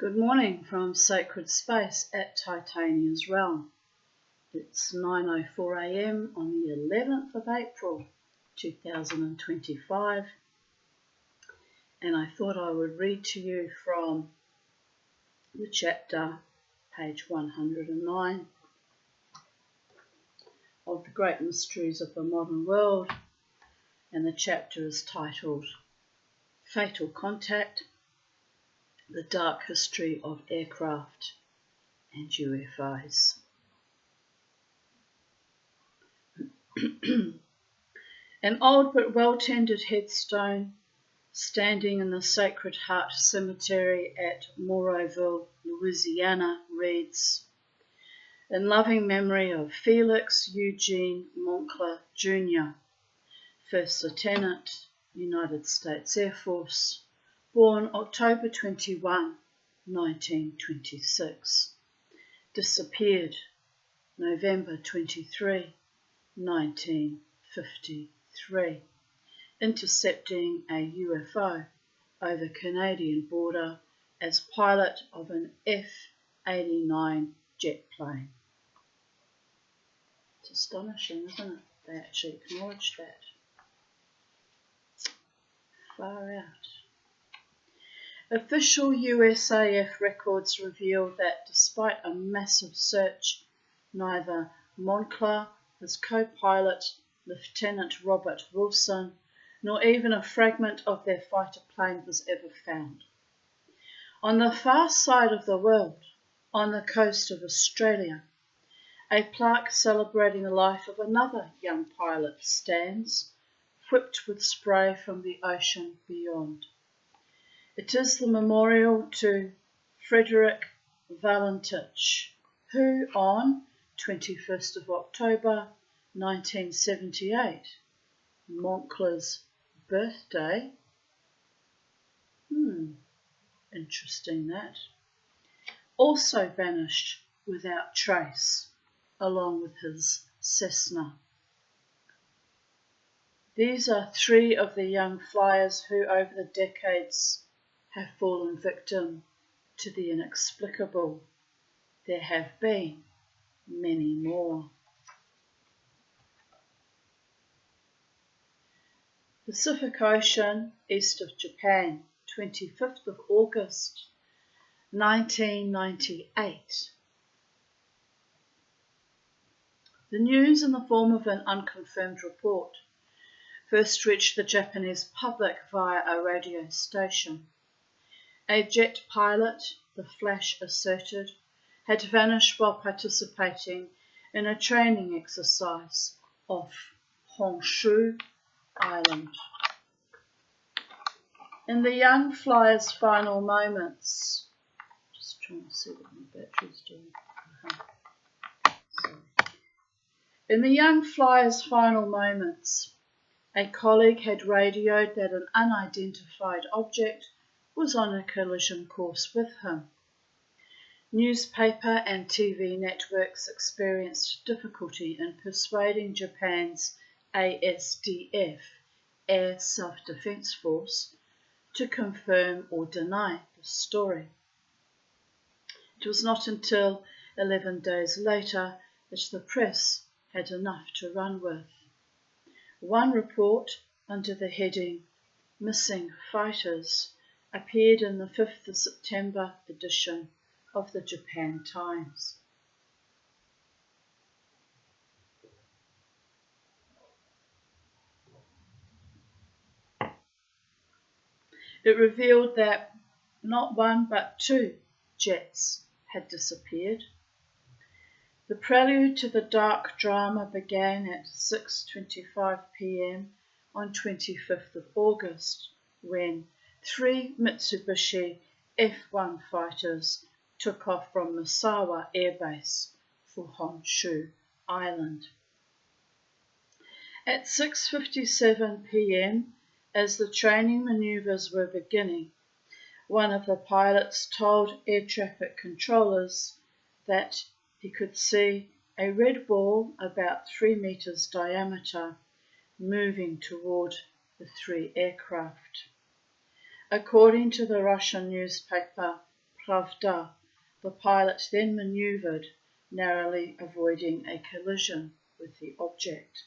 Good morning from Sacred Space at Titania's Realm. It's 9:04 a.m. on the 11th of April 2025, and I thought I would read to you from the chapter, page 109, of the Great Mysteries of the Modern World, and the chapter is titled Fatal Contact: The Dark History of Aircraft and UFOs. An old but well-tended headstone standing in the Sacred Heart Cemetery at Moreauville, Louisiana, reads, "In loving memory of Felix Eugene Moncler, Jr., First Lieutenant, United States Air Force, born October 21, 1926, disappeared November 23, 1953, intercepting a UFO over Canadian border as pilot of an F-89 jet plane." It's astonishing, isn't it? They actually acknowledged that. Far out. Official USAF records reveal that despite a massive search, neither Moncler, his co-pilot, Lieutenant Robert Wilson, nor even a fragment of their fighter plane was ever found. On the far side of the world, on the coast of Australia, a plaque celebrating the life of another young pilot stands, whipped with spray from the ocean beyond. It is the memorial to Frederick Valentich, who on 21st of October 1978, Moncler's birthday, interesting that, also vanished without trace, along with his Cessna. These are three of the young flyers who over the decades have fallen victim to the inexplicable. There have been many more. Pacific Ocean, east of Japan, 25th of August, 1998. The news in the form of an unconfirmed report first reached the Japanese public via a radio station. A jet pilot, the Flash asserted, had vanished while participating in a training exercise off Honshu Island. In the young flyer's final moments, just trying to see what my battery's doing. In the young flyer's final moments, a colleague had radioed that an unidentified object was on a collision course with him. Newspaper and TV networks experienced difficulty in persuading Japan's ASDF, Air Self-Defense Force, to confirm or deny the story. It was not until 11 days later that the press had enough to run with. One report under the heading "Missing Fighters" appeared in the 5th of September edition of the Japan Times. It revealed that not one but two jets had disappeared. The prelude to the dark drama began at 6:25 p.m. on 25th of August, when three Mitsubishi F-1 fighters took off from Misawa Air Base for Honshu Island. At 6:57 p.m, as the training maneuvers were beginning, one of the pilots told air traffic controllers that he could see a red ball about 3 meters diameter moving toward the three aircraft. According to the Russian newspaper Pravda, the pilot then manoeuvred, narrowly avoiding a collision with the object.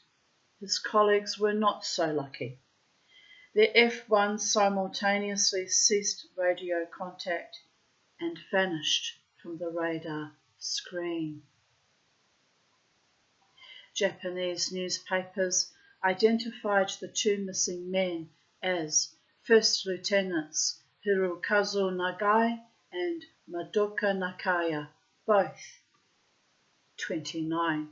His colleagues were not so lucky. The F-1 simultaneously ceased radio contact and vanished from the radar screen. Japanese newspapers identified the two missing men as First Lieutenants Hirokazu Nagai and Madoka Nakaya, both 29.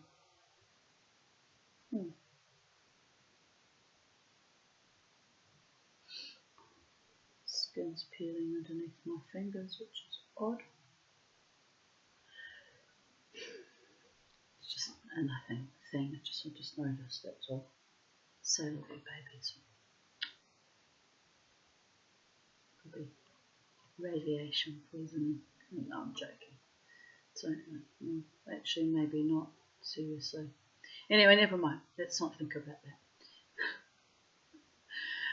Skin's peeling underneath my fingers, which is odd. It's just a nothing thing, I just noticed, that's all. Sailor babies. Could be radiation poisoning. No, I'm joking. So, actually, maybe not. Seriously. Anyway, never mind. Let's not think about that.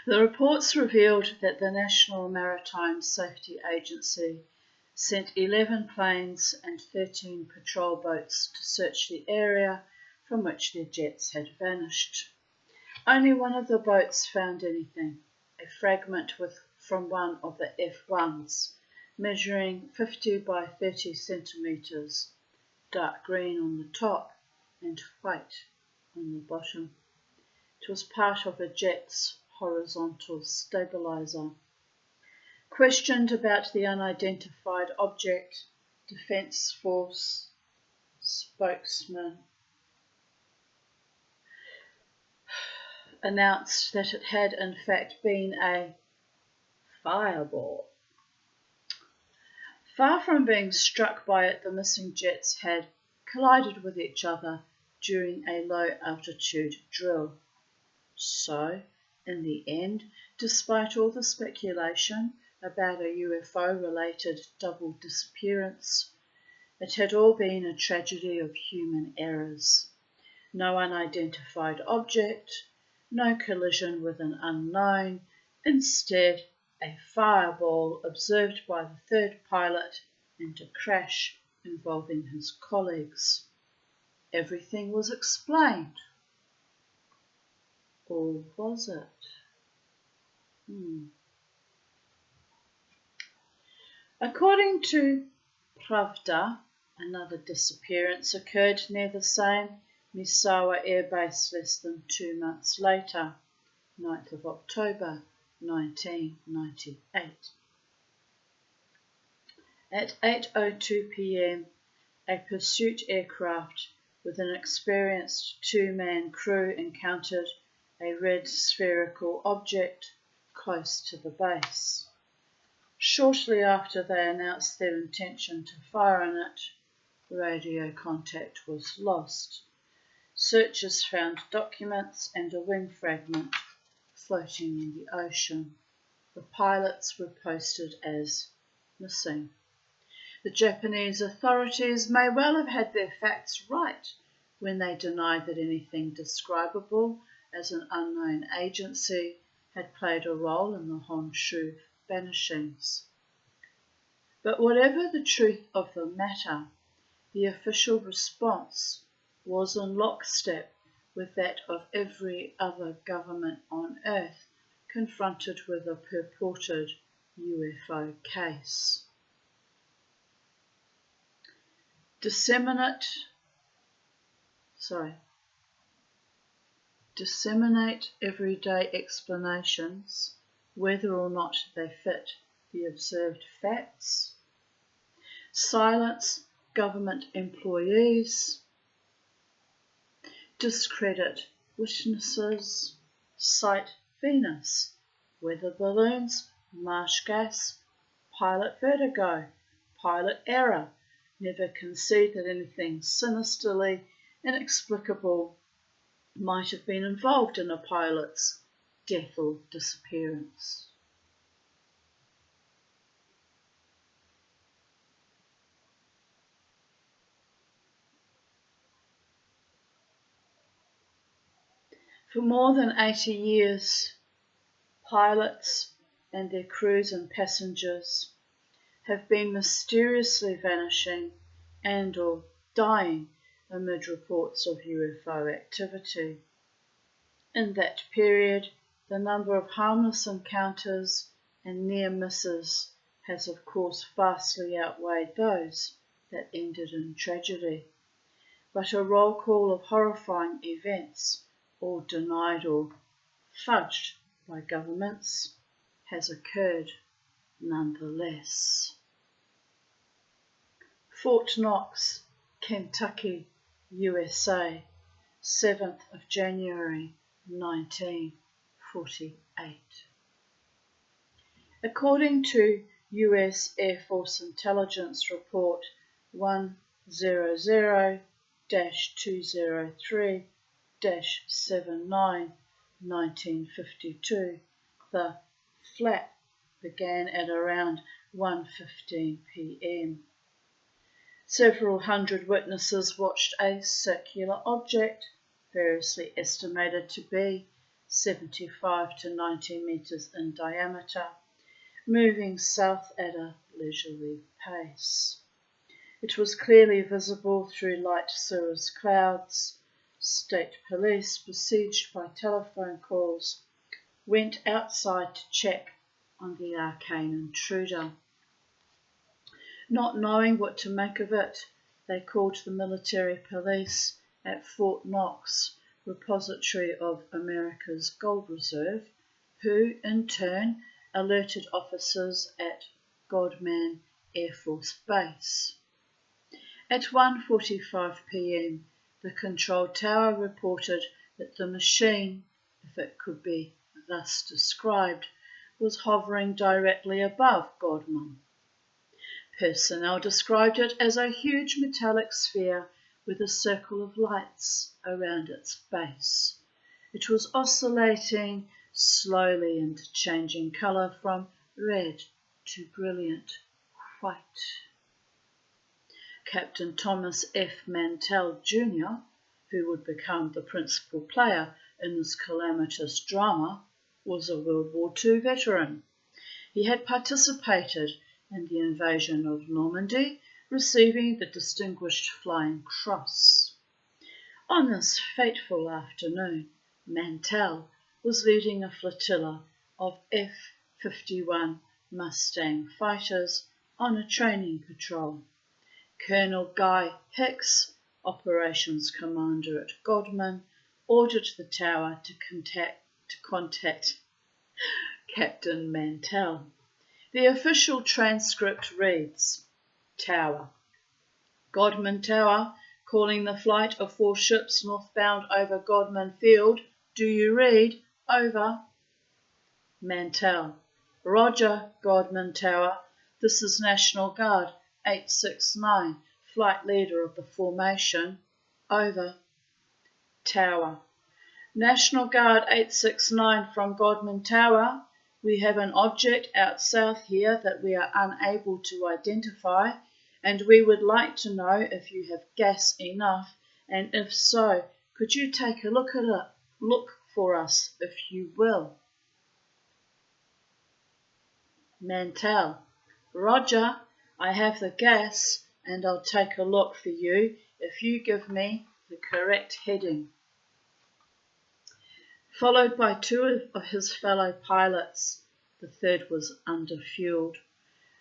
The reports revealed that the National Maritime Safety Agency sent 11 planes and 13 patrol boats to search the area from which their jets had vanished. Only one of the boats found anything, a fragment from one of the F-1s, measuring 50 by 30 centimetres, dark green on the top and white on the bottom. It was part of a jet's horizontal stabiliser. Questioned about the unidentified object, Defence Force spokesman announced that it had in fact been a fireball. Far from being struck by it, the missing jets had collided with each other during a low-altitude drill. So, in the end, despite all the speculation about a UFO-related double disappearance, it had all been a tragedy of human errors. No unidentified object, no collision with an unknown, instead a fireball observed by the third pilot and a crash involving his colleagues. Everything was explained. Or was it? According to Pravda, another disappearance occurred near the same Misawa Air Base less than 2 months later, 9th of October 1998. At 8:02 p.m, a pursuit aircraft with an experienced two-man crew encountered a red spherical object close to the base. Shortly after they announced their intention to fire on it, radio contact was lost. Searchers found documents and a wing fragment floating in the ocean. The pilots were posted as missing. The Japanese authorities may well have had their facts right when they denied that anything describable as an unknown agency had played a role in the Honshu vanishings. But whatever the truth of the matter, the official response was in lockstep with that of every other government on Earth confronted with a purported UFO case. Disseminate everyday explanations, whether or not they fit the observed facts. Silence government employees. Discredit witnesses. Cite Venus, weather balloons, marsh gas, pilot vertigo, pilot error. Never concede that anything sinisterly inexplicable might have been involved in a pilot's death or disappearance. For more than 80 years, pilots and their crews and passengers have been mysteriously vanishing and or dying amid reports of UFO activity. In that period, the number of harmless encounters and near misses has of course vastly outweighed those that ended in tragedy. But a roll call of horrifying events, all denied or fudged by governments, has occurred nonetheless. Fort Knox, Kentucky, USA, 7th of January 1948. According to US Air Force Intelligence Report 100-203-79, 1952, the flap began at around 1:15 p.m. Several hundred witnesses watched a circular object, variously estimated to be 75 to 90 metres in diameter, moving south at a leisurely pace. It was clearly visible through light cirrus clouds. State police, besieged by telephone calls, went outside to check on the arcane intruder. Not knowing what to make of it, they called the military police at Fort Knox, repository of America's gold reserve, who in turn alerted officers at Godman Air Force Base. At 1:45 p.m, the control tower reported that the machine, if it could be thus described, was hovering directly above Godman. Personnel described it as a huge metallic sphere with a circle of lights around its base. It was oscillating slowly and changing colour from red to brilliant white. Captain Thomas F. Mantell Jr., who would become the principal player in this calamitous drama, was a World War II veteran. He had participated in the invasion of Normandy, receiving the Distinguished Flying Cross. On this fateful afternoon, Mantell was leading a flotilla of F-51 Mustang fighters on a training patrol. Colonel Guy Hicks, operations commander at Godman, ordered the tower to contact Captain Mantell. The official transcript reads, Tower. Godman Tower, calling the flight of 4 ships northbound over Godman Field. Do you read? Over. Mantell. Roger, Godman Tower. This is National Guard 869, flight leader of the formation. Over. Tower. National Guard 869 from Godman Tower. We have an object out south here that we are unable to identify, and we would like to know if you have gas enough, and if so, could you take a look at it? Look for us, if you will. Mantell. Roger, I have the gas, and I'll take a look for you if you give me the correct heading. Followed by 2 of his fellow pilots. The third was underfueled.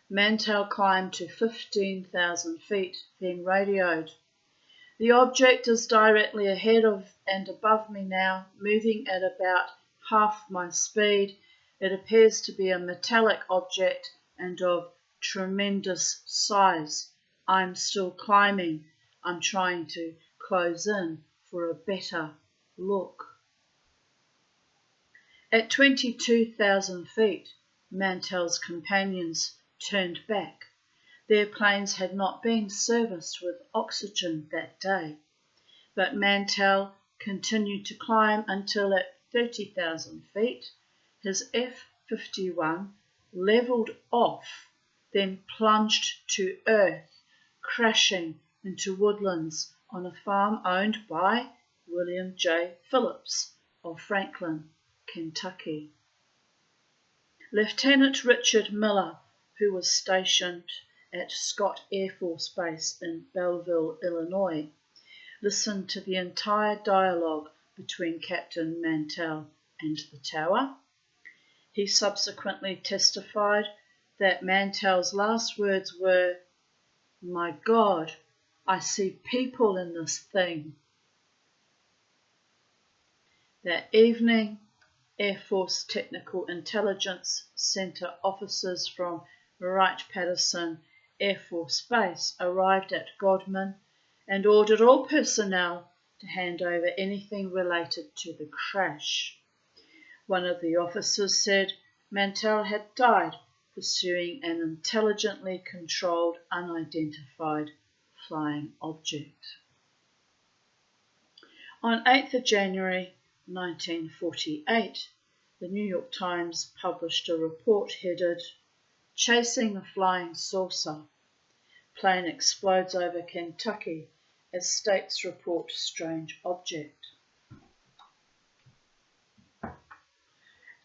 Mantell climbed to 15,000 feet, then radioed. The object is directly ahead of and above me now, moving at about half my speed. It appears to be a metallic object and of tremendous size. I'm still climbing. I'm trying to close in for a better look. At 22,000 feet, Mantell's companions turned back. Their planes had not been serviced with oxygen that day, but Mantell continued to climb until at 30,000 feet, his F-51 levelled off, then plunged to earth, crashing into woodlands on a farm owned by William J. Phillips of Franklin, Kentucky. Lieutenant Richard Miller, who was stationed at Scott Air Force Base in Belleville, Illinois, listened to the entire dialogue between Captain Mantell and the tower. He subsequently testified that Mantell's last words were, "My God, I see people in this thing." That evening, Air Force Technical Intelligence Center officers from Wright-Patterson Air Force Base arrived at Godman and ordered all personnel to hand over anything related to the crash. One of the officers said Mantell had died pursuing an intelligently controlled, unidentified flying object. On 8th of January 1948, the New York Times published a report headed, "Chasing a Flying Saucer. Plane explodes over Kentucky as states report strange object."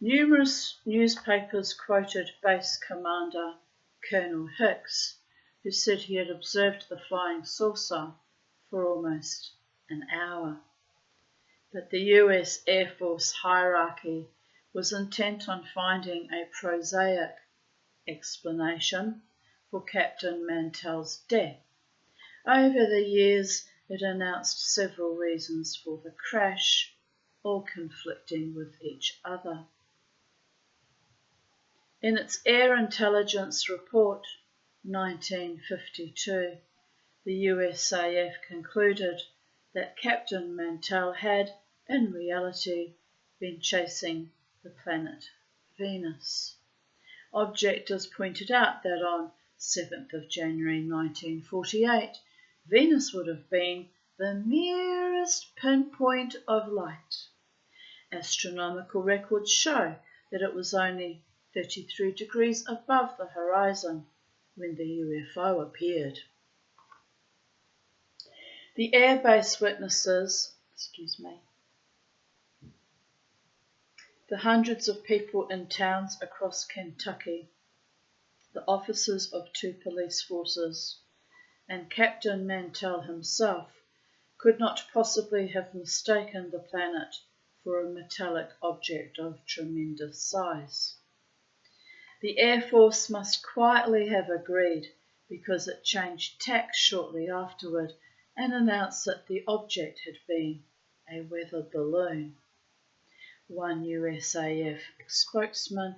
Numerous newspapers quoted Base Commander Colonel Hicks, who said he had observed the flying saucer for almost an hour. But the US Air Force hierarchy was intent on finding a prosaic explanation for Captain Mantell's death. Over the years, it announced several reasons for the crash, all conflicting with each other. In its Air Intelligence Report, 1952, the USAF concluded that Captain Mantell had, in reality, been chasing the planet Venus. Objectors pointed out that on 7th of January 1948, Venus would have been the merest pinpoint of light. Astronomical records show that it was only 33 degrees above the horizon when the UFO appeared. The airbase witnesses, the hundreds of people in towns across Kentucky, the officers of 2 police forces, and Captain Mantell himself could not possibly have mistaken the planet for a metallic object of tremendous size. The Air Force must quietly have agreed, because it changed tack shortly afterward and announced that the object had been a weather balloon. One USAF spokesman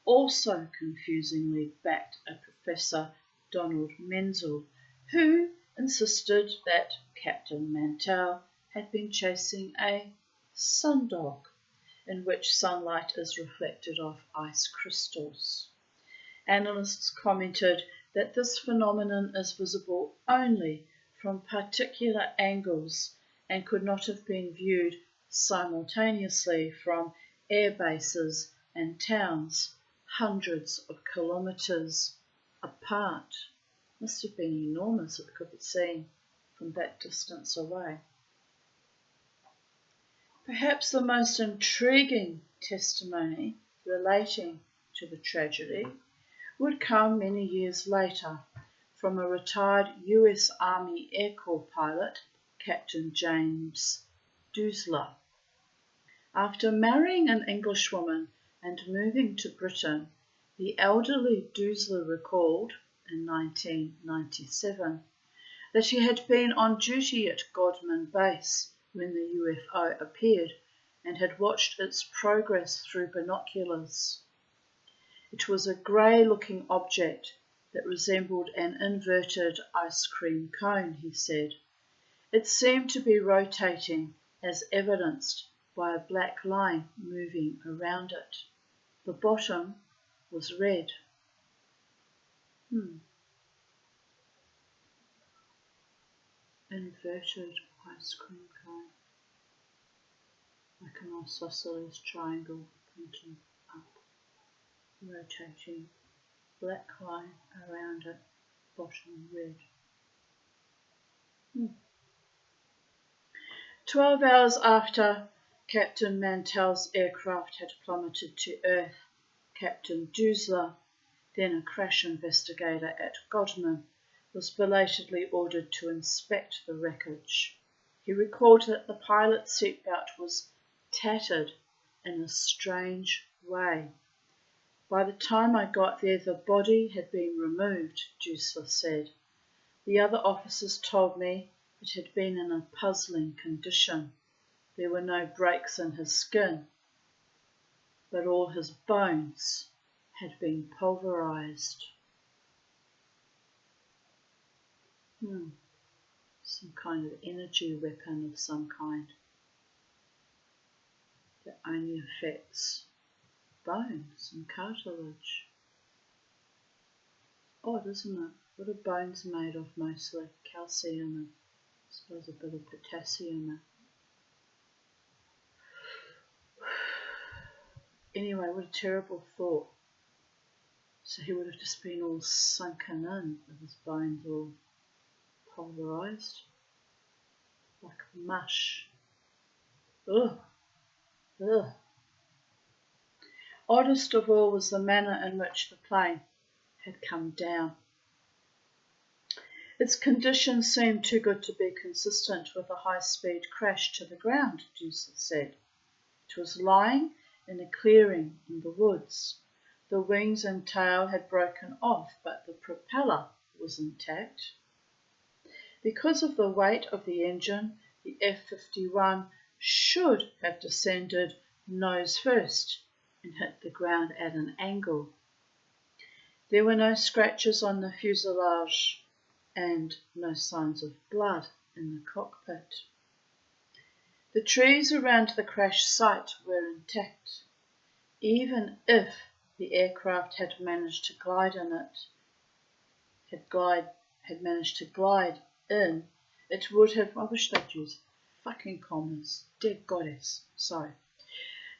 also confusingly backed a Professor Donald Menzel, who insisted that Captain Mantell had been chasing a sundog, in which sunlight is reflected off ice crystals. Analysts commented that this phenomenon is visible only from particular angles and could not have been viewed simultaneously from air bases and towns hundreds of kilometres apart. Must have been enormous, it could be seen from that distance away. Perhaps the most intriguing testimony relating to the tragedy would come many years later from a retired US Army Air Corps pilot, Captain James Doosler. After marrying an Englishwoman and moving to Britain, the elderly Doosler recalled, in 1997, that he had been on duty at Godman Base when the UFO appeared and had watched its progress through binoculars. It was a grey-looking object that resembled an inverted ice cream cone, he said. It seemed to be rotating, as evidenced by a black line moving around it. The bottom was red. Inverted ice cream cone. Like an isosceles triangle pointing up, rotating, black line around it, bottom red. 12 hours after Captain Mantell's aircraft had plummeted to Earth, Captain Doosler Then a crash investigator at Godman was belatedly ordered to inspect the wreckage. He recalled that the pilot's seatbelt was tattered in a strange way. By the time I got there, the body had been removed, Dusler said. The other officers told me it had been in a puzzling condition. There were no breaks in his skin, but all his bones had been pulverized. Some kind of energy weapon of some kind that only affects bones and cartilage. Odd, isn't it? What are bones made of mostly? Calcium and I suppose a bit of potassium. Anyway, what a terrible thought. So he would have just been all sunken in with his bones all pulverized like mush. Ugh. Ugh. Oddest of all was the manner in which the plane had come down. Its condition seemed too good to be consistent with a high-speed crash to the ground, Dusler said. It was lying in a clearing in the woods. The wings and tail had broken off, but the propeller was intact. Because of the weight of the engine, the F-51 should have descended nose first and hit the ground at an angle. There were no scratches on the fuselage and no signs of blood in the cockpit. The trees around the crash site were intact. Even if the aircraft had managed to glide in, it would have, I wish they'd use fucking commas, dear goddess, sorry.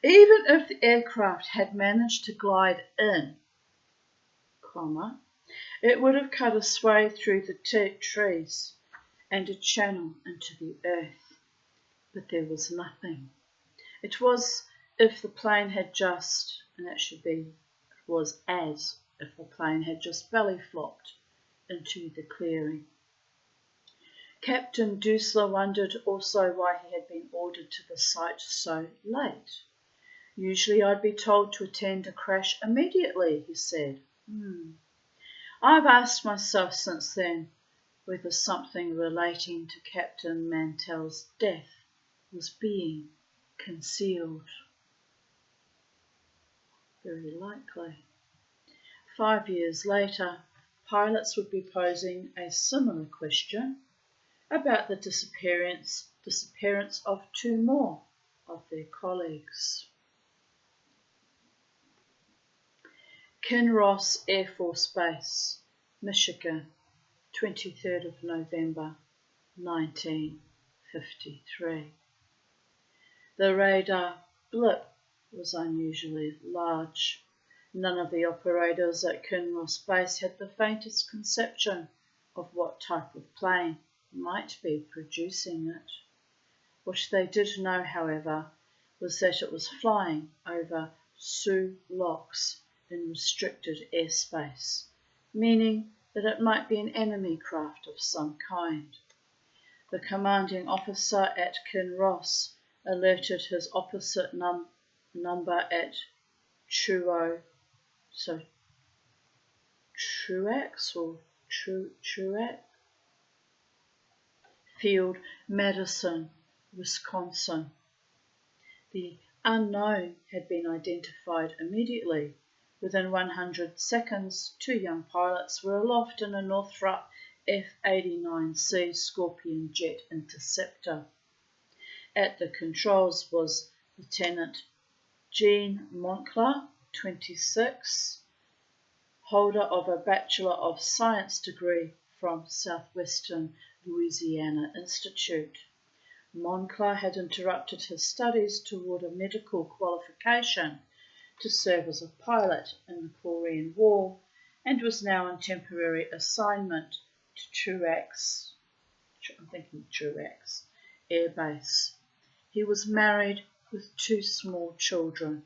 Even if the aircraft had managed to glide in, comma, it would have cut a sway through the trees and a channel into the earth. But there was nothing. It was if the plane had just, and that should be, it was as if the plane had just belly flopped into the clearing. Captain Dusler wondered also why he had been ordered to the site so late. Usually I'd be told to attend a crash immediately, he said. I've asked myself since then whether something relating to Captain Mantell's death was being concealed. Very likely. 5 years later, pilots would be posing a similar question about the disappearance of 2 more of their colleagues. Kinross Air Force Base, Michigan, 23rd of November, 1953. The radar blip was unusually large. None of the operators at Kinross Base had the faintest conception of what type of plane might be producing it. What they did know, however, was that it was flying over Sioux Locks in restricted airspace, meaning that it might be an enemy craft of some kind. The commanding officer at Kinross alerted his opposite number at Truax Field, Madison, Wisconsin. The unknown had been identified immediately. Within 100 seconds, 2 young pilots were aloft in a Northrop F-89C Scorpion jet interceptor. At the controls was Lieutenant Jean Monclar, 26, holder of a Bachelor of Science degree from Southwestern Louisiana Institute. Monclar had interrupted his studies toward a medical qualification to serve as a pilot in the Korean War and was now on temporary assignment to Truax Air Base. He was married with 2 small children.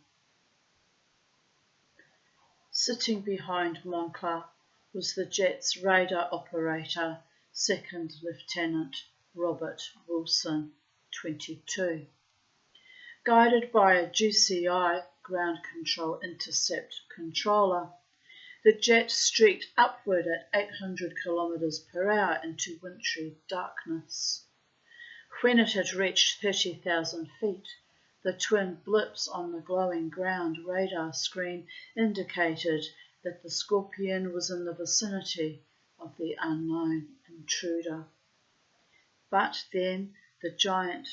Sitting behind Monclar was the jet's radar operator, Second Lieutenant Robert Wilson, 22. Guided by a GCI ground control intercept controller, the jet streaked upward at 800 kilometers per hour into wintry darkness. When it had reached 30,000 feet, the twin blips on the glowing ground radar screen indicated that the Scorpion was in the vicinity of the unknown intruder. But then the giant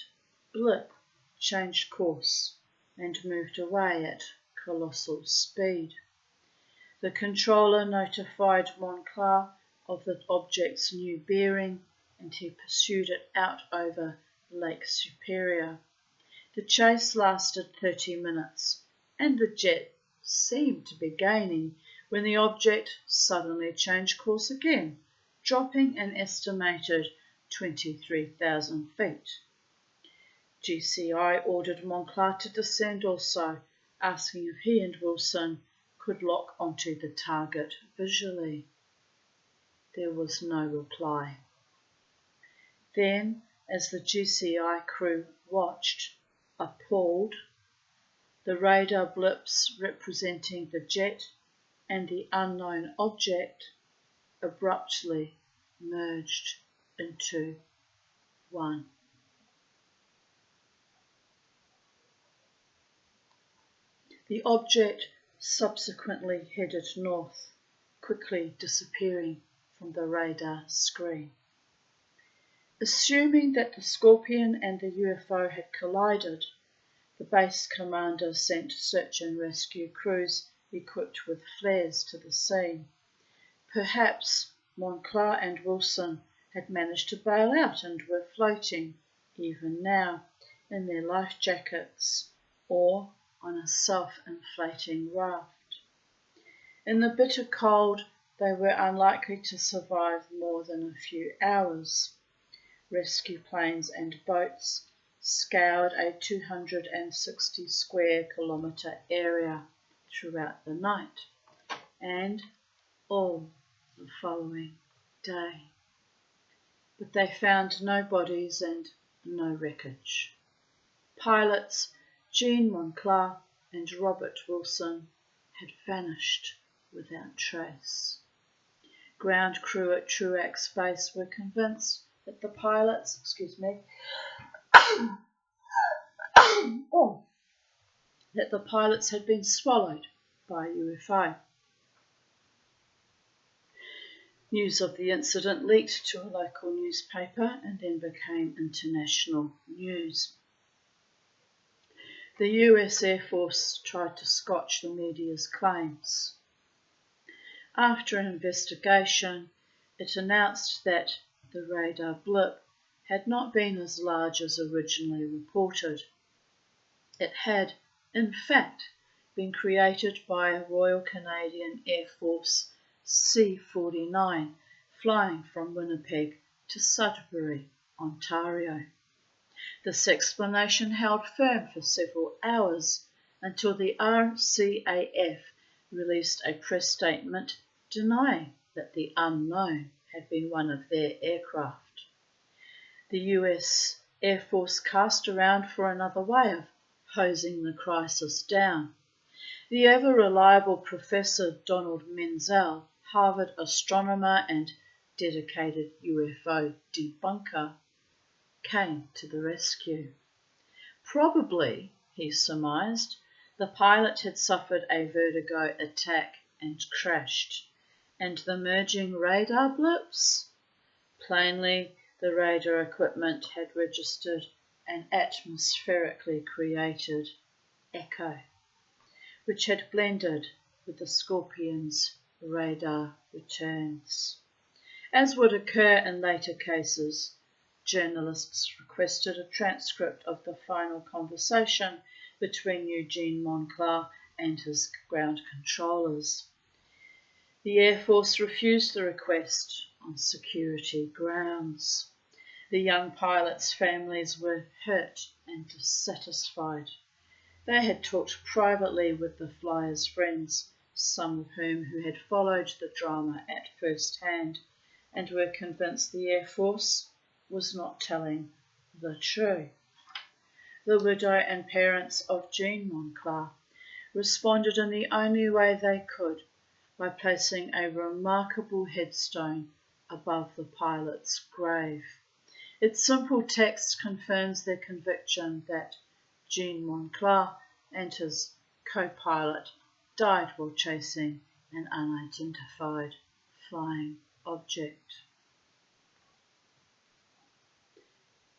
blip changed course and moved away at colossal speed. The controller notified Monclar of the object's new bearing, and he pursued it out over Lake Superior. The chase lasted 30 minutes, and the jet seemed to be gaining when the object suddenly changed course again, dropping an estimated 23,000 feet. GCI ordered Monclar to descend also, asking if he and Wilson could lock onto the target visually. There was no reply. Then, as the GCI crew watched, appalled, the radar blips representing the jet and the unknown object abruptly merged into one. The object subsequently headed north, quickly disappearing from the radar screen. Assuming that the Scorpion and the UFO had collided, the base commander sent search and rescue crews equipped with flares to the scene. Perhaps Monclar and Wilson had managed to bail out and were floating, even now, in their life jackets or on a self-inflating raft. In the bitter cold, they were unlikely to survive more than a few hours. Rescue planes and boats scoured a 260 square kilometre area throughout the night and all the following day. But they found no bodies and no wreckage. Pilots Jean Monclar and Robert Wilson had vanished without trace. Ground crew at Truax Base were convinced that the pilots, that the pilots had been swallowed by a UFO. News of the incident leaked to a local newspaper and then became international news. The US Air Force tried to scotch the media's claims. After an investigation, it announced that the radar blip had not been as large as originally reported. It had, in fact, been created by a Royal Canadian Air Force C-49 flying from Winnipeg to Sudbury, Ontario. This explanation held firm for several hours until the RCAF released a press statement denying that the unknown had been one of their aircraft. The US Air Force cast around for another way of hosing the crisis down. The ever-reliable Professor Donald Menzel, Harvard astronomer and dedicated UFO debunker, came to the rescue. Probably, he surmised, the pilot had suffered a vertigo attack and crashed, and the merging radar blips? Plainly, the radar equipment had registered an atmospherically created echo, which had blended with the Scorpion's radar returns. As would occur in later cases, journalists requested a transcript of the final conversation between Eugene Monclar and his ground controllers. The Air Force refused the request on security grounds. The young pilots' families were hurt and dissatisfied. They had talked privately with the flyers' friends, some of whom who had followed the drama at first hand and were convinced the Air Force was not telling the truth. The widow and parents of Jean Monclar responded in the only way they could, by placing a remarkable headstone above the pilot's grave. Its simple text confirms their conviction that Jean Monclar and his co-pilot died while chasing an unidentified flying object.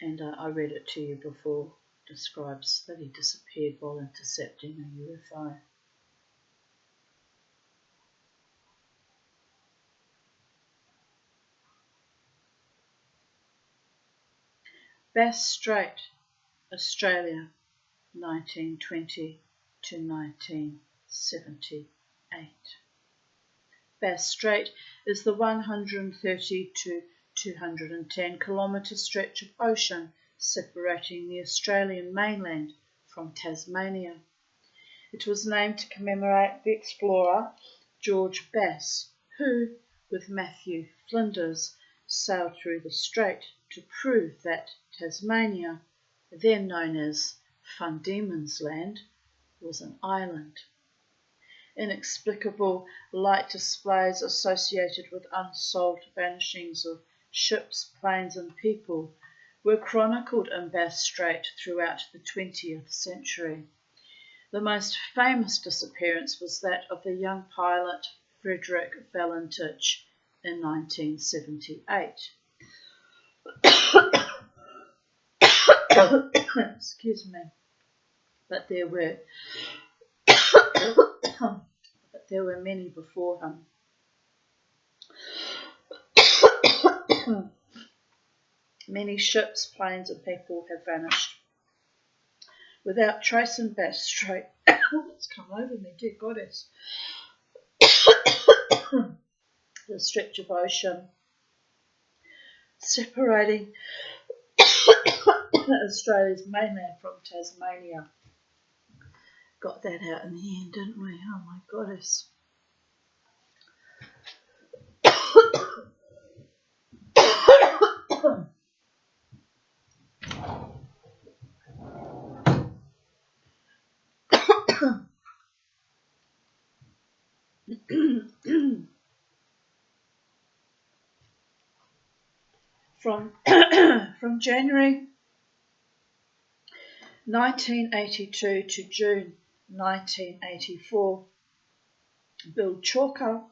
And I read it to you before. Describes that he disappeared while intercepting a UFO. Bass Strait, Australia, 1920 to 1978. Bass Strait is the 130 to 210 kilometre stretch of ocean separating the Australian mainland from Tasmania. It was named to commemorate the explorer George Bass, who, with Matthew Flinders, sailed through the strait to prove that Tasmania, then known as Van Diemen's Land, was an island. Inexplicable light displays associated with unsolved vanishings of ships, planes and people were chronicled in Bass Strait throughout the 20th century. The most famous disappearance was that of the young pilot Frederick Valentich in 1978. Excuse me. But there were many before him. Many ships, planes and people have vanished without trace in Bass Strait. It's come over me, dear goddess. The stretch of ocean separating Australia's mainland from Tasmania. Got that out in the end, didn't we? Oh my goddess. From January 1982 to June 1984, Bill Chalker,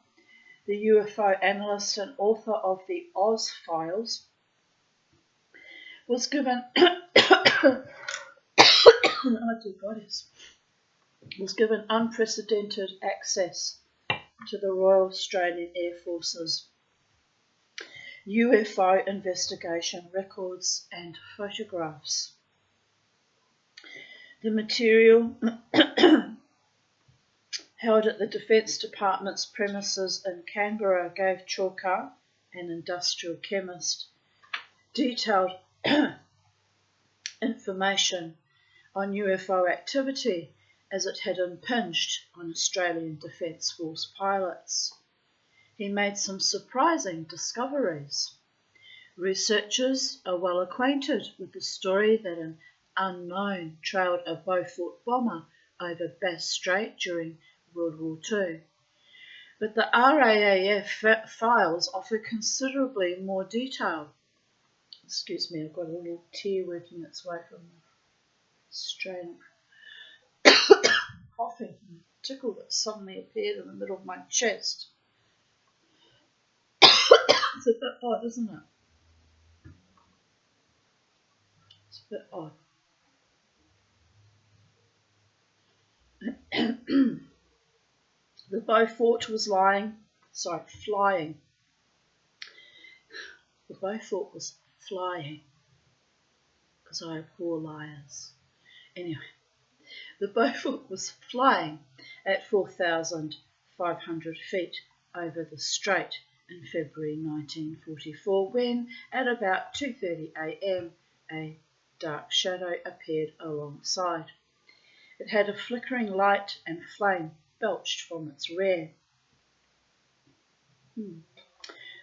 the UFO analyst and author of the Oz Files, was given unprecedented access to the Royal Australian Air Force's UFO investigation records and photographs. The material held at the Defence Department's premises in Canberra gave Chalker, an industrial chemist, detailed information on UFO activity as it had impinged on Australian Defence Force pilots. He made some surprising discoveries. Researchers are well acquainted with the story that an unknown trailed a Beaufort bomber over Bass Strait during World War II. But the RAAF files offer considerably more detail. Excuse me, I've got a little tear working its way from the strain coughing and tickle that suddenly appeared in the middle of my chest. It's a bit odd, isn't it? It's a bit odd. The Beaufort was flying. The Beaufort was flying, because I abhor liars. Anyway, the Beaufort was flying at 4,500 feet over the strait in February 1944 when, at about 2:30 a.m, a dark shadow appeared alongside. It had a flickering light and flame belched from its rear.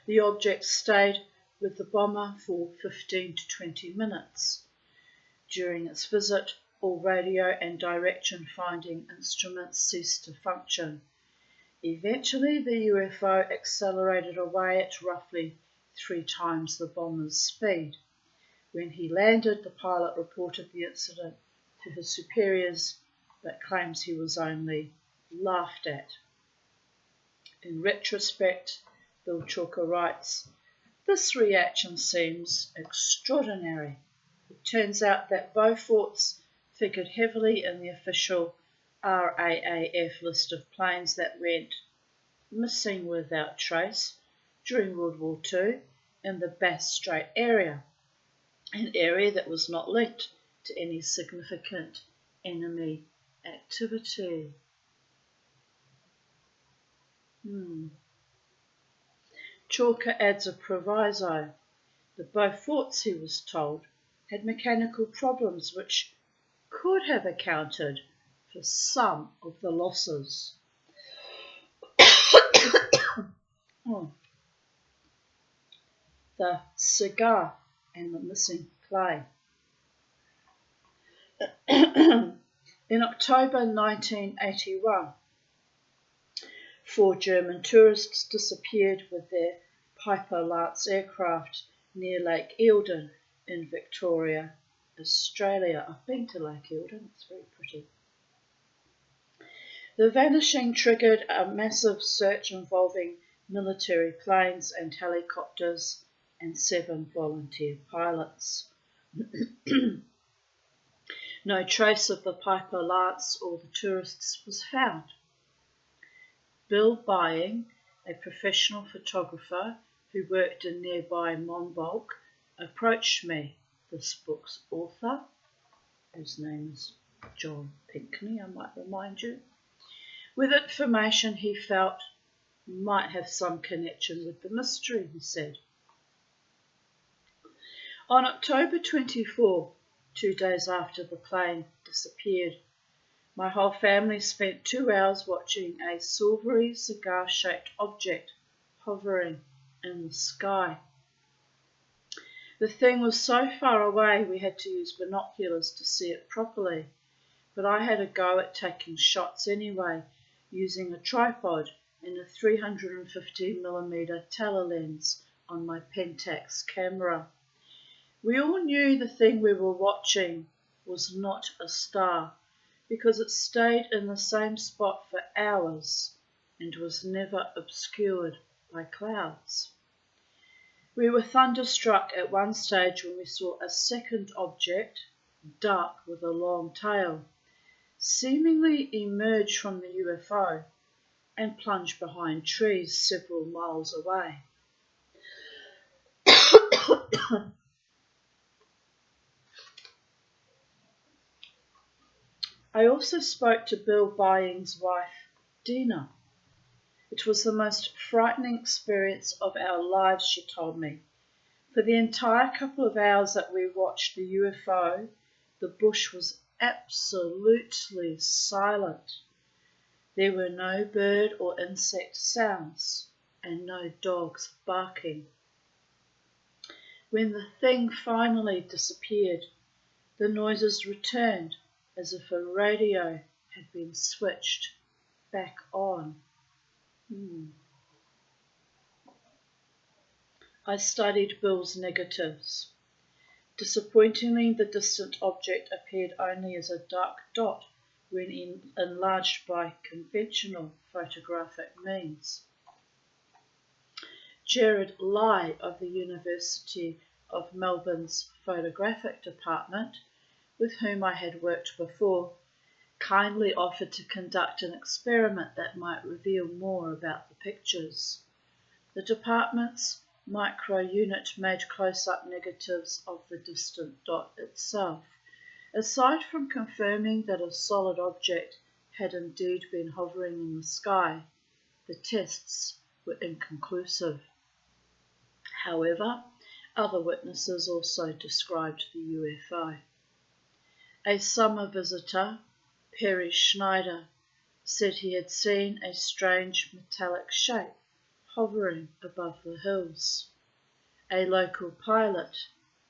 The object stayed with the bomber for 15 to 20 minutes. During its visit, all radio and direction finding instruments ceased to function. Eventually, the UFO accelerated away at roughly 3 times the bomber's speed. When he landed, the pilot reported the incident to his superiors, but claims he was only laughed at. In retrospect, Bill Chalker writes, "This reaction seems extraordinary. It turns out that Beaufort's figured heavily in the official RAAF list of planes that went missing without trace during World War II in the Bass Strait area, an area that was not linked to any significant enemy activity." Chalker adds a proviso. The Beauforts, he was told, had mechanical problems which could have accounted for some of the losses. The cigar and the missing play. In October 1981, 4 German tourists disappeared with their Piper Lance aircraft near Lake Eildon in Victoria, Australia. I've been to Lake Eildon, it's very pretty. The vanishing triggered a massive search involving military planes and helicopters and 7 volunteer pilots. No trace of the Piper Lance or the tourists was found. Bill Bying, a professional photographer who worked in nearby Monbulk, approached me, this book's author, whose name is John Pinkney, I might remind you, with information he felt might have some connection with the mystery, he said. On October 24, 2 days after the plane disappeared, my whole family spent 2 hours watching a silvery cigar-shaped object hovering in the sky. The thing was so far away we had to use binoculars to see it properly, but I had a go at taking shots anyway, using a tripod and a 350mm telelens on my Pentax camera. We all knew the thing we were watching was not a star, because it stayed in the same spot for hours and was never obscured by clouds. We were thunderstruck at one stage when we saw a second object, dark with a long tail, seemingly emerge from the UFO and plunge behind trees several miles away. I also spoke to Bill Bying's wife, Dina. It was the most frightening experience of our lives, she told me. For the entire couple of hours that we watched the UFO, the bush was absolutely silent. There were no bird or insect sounds and no dogs barking. When the thing finally disappeared, the noises returned as if a radio had been switched back on. I studied Bill's negatives. Disappointingly, the distant object appeared only as a dark dot when enlarged by conventional photographic means. Gerard Lai of the University of Melbourne's photographic department, with whom I had worked before, kindly offered to conduct an experiment that might reveal more about the pictures. The department's micro-unit made close-up negatives of the distant dot itself. Aside from confirming that a solid object had indeed been hovering in the sky, the tests were inconclusive. However, other witnesses also described the UFO. A summer visitor, Perry Schneider, said he had seen a strange metallic shape hovering above the hills. A local pilot,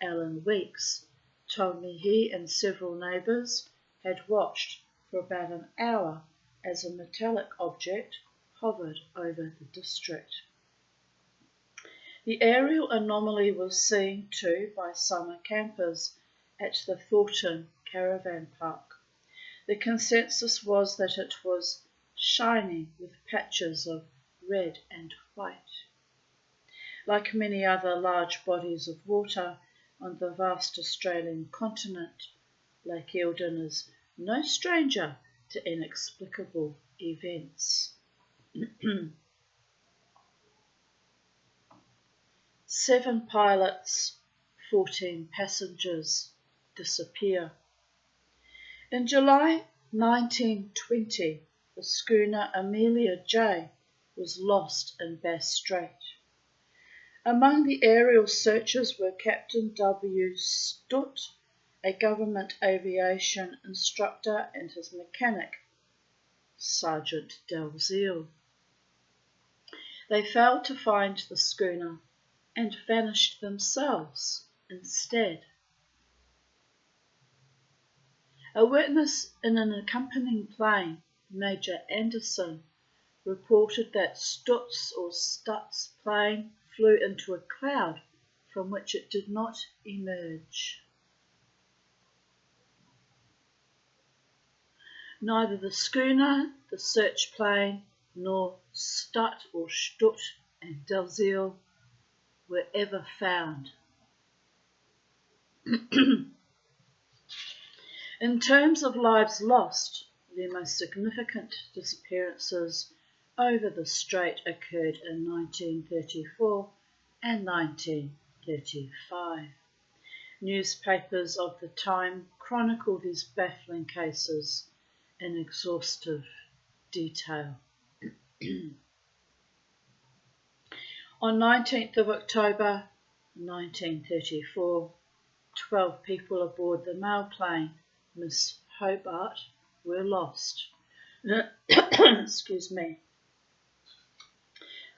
Alan Weeks, told me he and several neighbours had watched for about an hour as a metallic object hovered over the district. The aerial anomaly was seen too by summer campers at the Thornton Caravan Park. The consensus was that it was shiny with patches of red and white. Like many other large bodies of water on the vast Australian continent, Lake Eildon is no stranger to inexplicable events. 7 pilots, 14 passengers disappear. In July 1920, the schooner Amelia J was lost in Bass Strait. Among the aerial searchers were Captain W. Stutt, a government aviation instructor, and his mechanic, Sergeant Dalziel. They failed to find the schooner and vanished themselves instead. A witness in an accompanying plane, Major Anderson, reported that Stutt's plane flew into a cloud from which it did not emerge. Neither the schooner, the search plane, nor Stutt and Dalziel were ever found. In terms of lives lost, the most significant disappearances over the strait occurred in 1934 and 1935. Newspapers of the time chronicle these baffling cases in exhaustive detail. On 19th of October 1934, 12 people aboard the mail plane Miss Hobart were lost. Excuse me.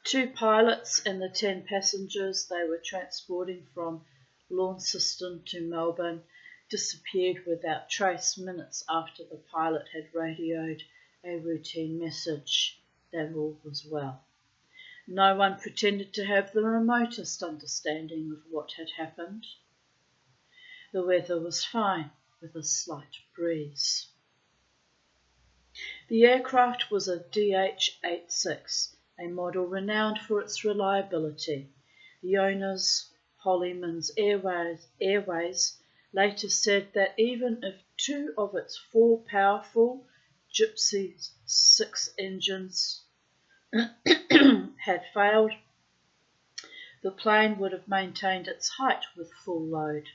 2 pilots and the 10 passengers they were transporting from Launceston to Melbourne disappeared without trace minutes after the pilot had radioed a routine message that all was well. No one pretended to have the remotest understanding of what had happened. The weather was fine, with a slight breeze. The aircraft was a DH-86, a model renowned for its reliability. The owners, Hollyman's Airways, later said that even if 2 of its 4 powerful Gypsy 6 engines had failed, the plane would have maintained its height with full load.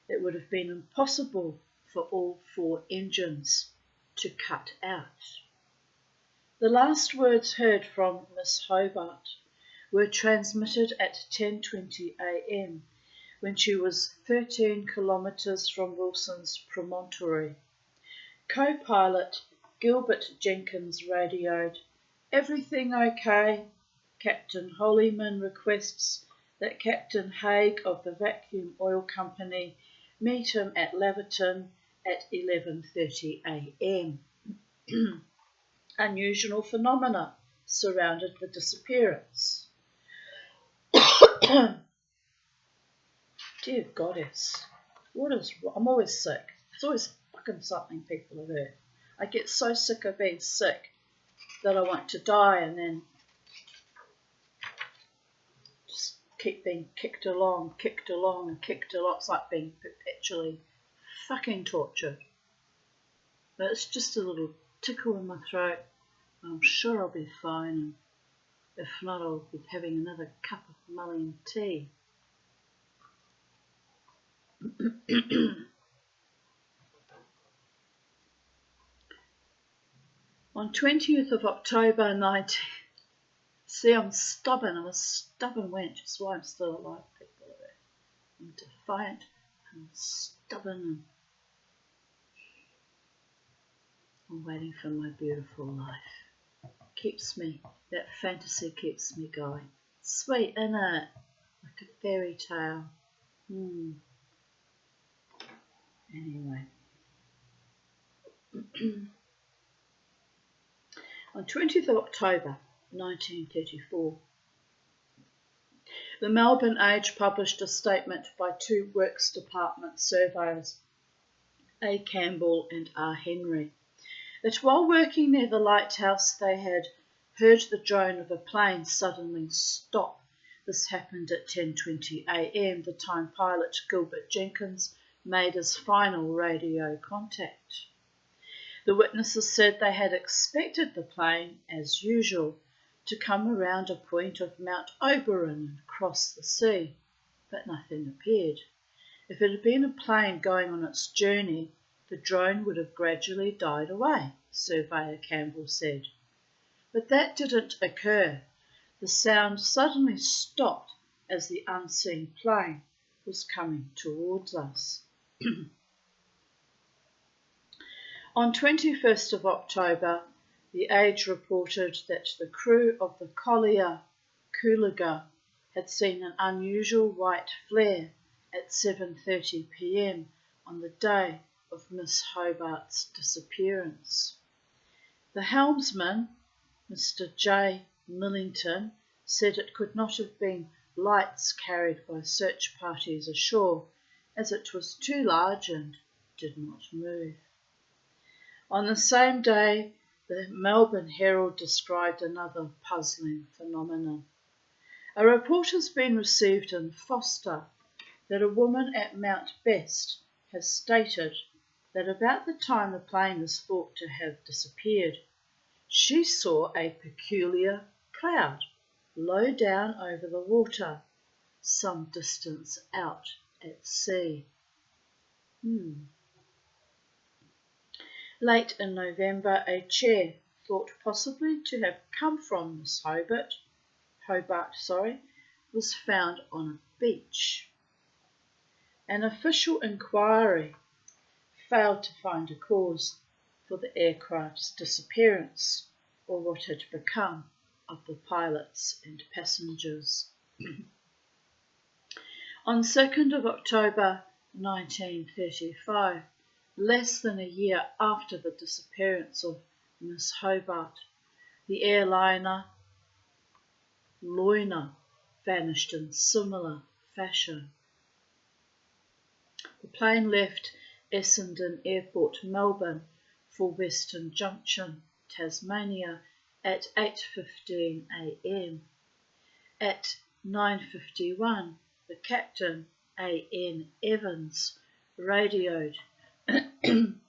It would have been impossible for all 4 engines to cut out. The last words heard from Miss Hobart were transmitted at 10:20 a.m. when she was 13 kilometres from Wilson's Promontory. Co-pilot Gilbert Jenkins radioed, "Everything okay? Captain Hollyman requests that Captain Haig of the Vacuum Oil Company meet him at Laverton at 11:30 a.m. Unusual phenomena surrounded the disappearance. Dear Goddess, I'm always sick. It's always fucking something people have heard. I get so sick of being sick that I want to die and then just keep being kicked along. It's like being perpetually fucking tortured. But it's just a little tickle in my throat. I'm sure I'll be fine, and if not, I'll be having another cup of mullein tea. On 20th of October 19... See, I'm stubborn. I'm a stubborn wench. That's why I'm still alive, people. I'm defiant and stubborn. I'm waiting for my beautiful life. That fantasy keeps me going. Sweet, isn't it? Like a fairy tale. Anyway. On 20th of October 1934, the Melbourne Age published a statement by two Works Department surveyors, A. Campbell and R. Henry, that while working near the lighthouse they had heard the drone of a plane suddenly stop. This happened at 10:20 a.m, the time pilot Gilbert Jenkins made his final radio contact. The witnesses said they had expected the plane, as usual, to come around a point of Mount Oberon and cross the sea, but nothing appeared. If it had been a plane going on its journey, the drone would have gradually died away, Surveyor Campbell said. But that didn't occur. The sound suddenly stopped as the unseen plane was coming towards us. On 21st of October, the Age reported that the crew of the collier Coolager had seen an unusual white flare at 7:30 p.m. on the day of Miss Hobart's disappearance. The helmsman, Mr. J. Millington, said it could not have been lights carried by search parties ashore, as it was too large and did not move. On the same day, the Melbourne Herald described another puzzling phenomenon. A report has been received in Foster that a woman at Mount Best has stated that about the time the plane is thought to have disappeared, she saw a peculiar cloud low down over the water, some distance out at sea. Late in November, a chair thought possibly to have come from Miss Hobart, was found on a beach. An official inquiry failed to find a cause for the aircraft's disappearance or what had become of the pilots and passengers. On 2nd of October 1935, less than a year after the disappearance of Miss Hobart, the airliner Loiner vanished in similar fashion. The plane left Essendon Airport, Melbourne, for Western Junction, Tasmania, at 8:15 a.m. At 9:51, the captain, A.N. Evans, radioed,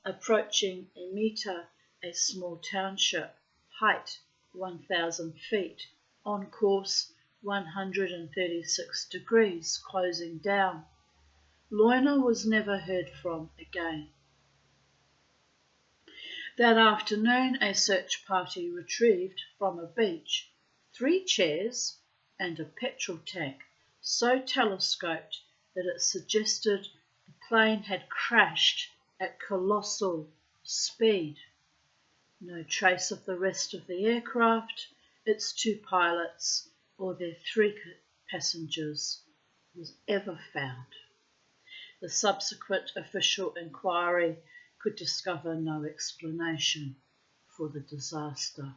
approaching Emita, a small township, height 1,000 feet, on course 136 degrees, closing down. Loiner was never heard from again. That afternoon, a search party retrieved from a beach 3 chairs and a petrol tank, so telescoped that it suggested the plane had crashed at colossal speed. No trace of the rest of the aircraft, its 2 pilots, or their 3 passengers was ever found. The subsequent official inquiry could discover no explanation for the disaster.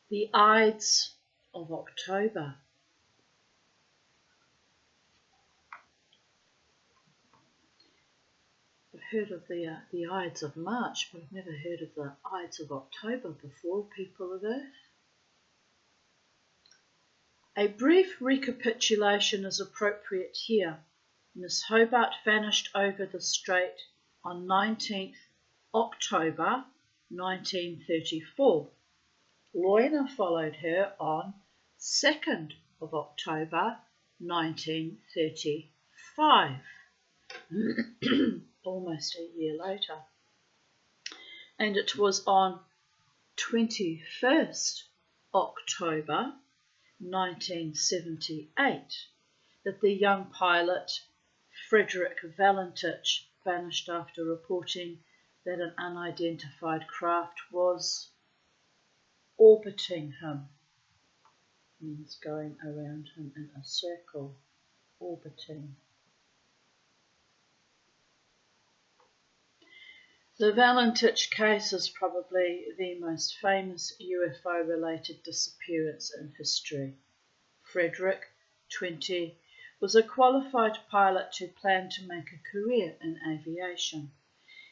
The Ides of October. I've heard of the Ides of March, but I've never heard of the Ides of October before, people of Earth. A brief recapitulation is appropriate here. Miss Hobart vanished over the strait on 19th October 1934. Loiner followed her on 2nd of October 1935, almost a year later. And it was on 21st October 1978 that the young pilot Frederick Valentich vanished after reporting that an unidentified craft was orbiting him. Means going around him in a circle, orbiting. The Valentich case is probably the most famous UFO-related disappearance in history. Frederick, 20, was a qualified pilot who planned to make a career in aviation.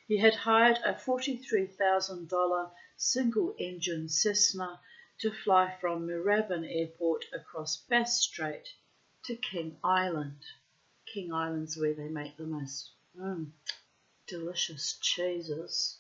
He had hired a $43,000 single-engine Cessna to fly from Moorabbin Airport across Bass Strait to King Island. King Island's where they make the most delicious cheeses.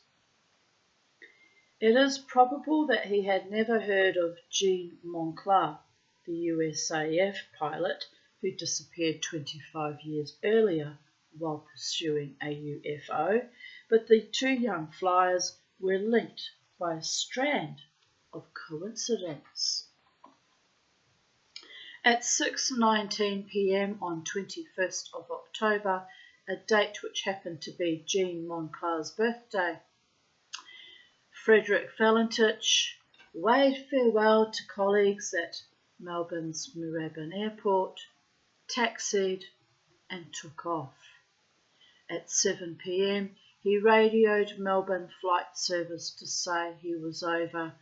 It is probable that he had never heard of Jean Monclar, the USAF pilot who disappeared 25 years earlier while pursuing a UFO, but the two young flyers were linked by a strand of coincidence. At 6:19 p.m. on 21st of October, a date which happened to be Jean Monclar's birthday, Frederick Valentich waved farewell to colleagues at Melbourne's Moorabbin Airport, taxied and took off. At 7 p.m, he radioed Melbourne Flight Service to say he was over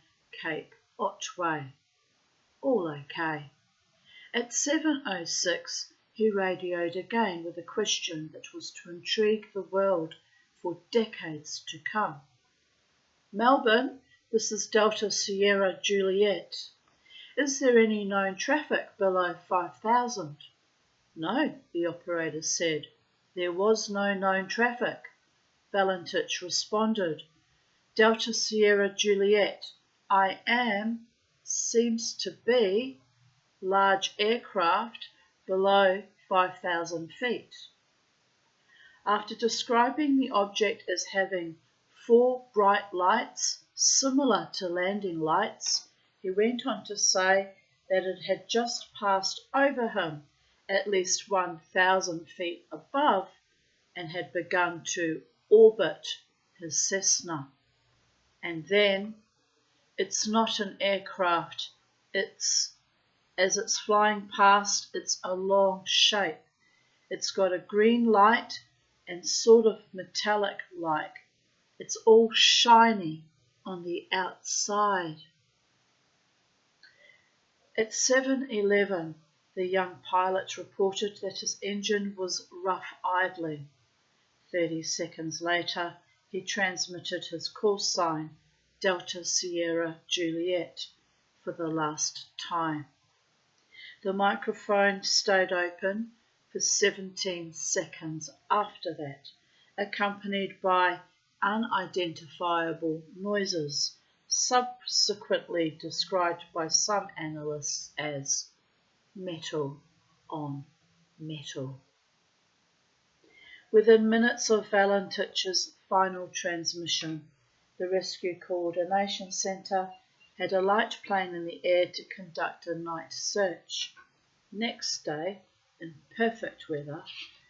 Cape Otway. All okay. At 7:06, he radioed again with a question that was to intrigue the world for decades to come. Melbourne, this is Delta Sierra Juliet. Is there any known traffic below 5,000? No, the operator said. There was no known traffic. Valentich responded. Delta Sierra Juliet, I am, seems to be, large aircraft below 5,000 feet. After describing the object as having 4 bright lights similar to landing lights, he went on to say that it had just passed over him at least 1,000 feet above and had begun to orbit his Cessna. And then, it's not an aircraft, as it's flying past, it's a long shape. It's got a green light and sort of metallic-like. It's all shiny on the outside. At 7:11, the young pilot reported that his engine was rough idling. 30 seconds later, he transmitted his call sign, Delta Sierra Juliet, for the last time. The microphone stayed open for 17 seconds after that, accompanied by unidentifiable noises, subsequently described by some analysts as metal on metal. Within minutes of Valentich's final transmission, the Rescue Coordination Centre had a light plane in the air to conduct a night search. Next day, in perfect weather,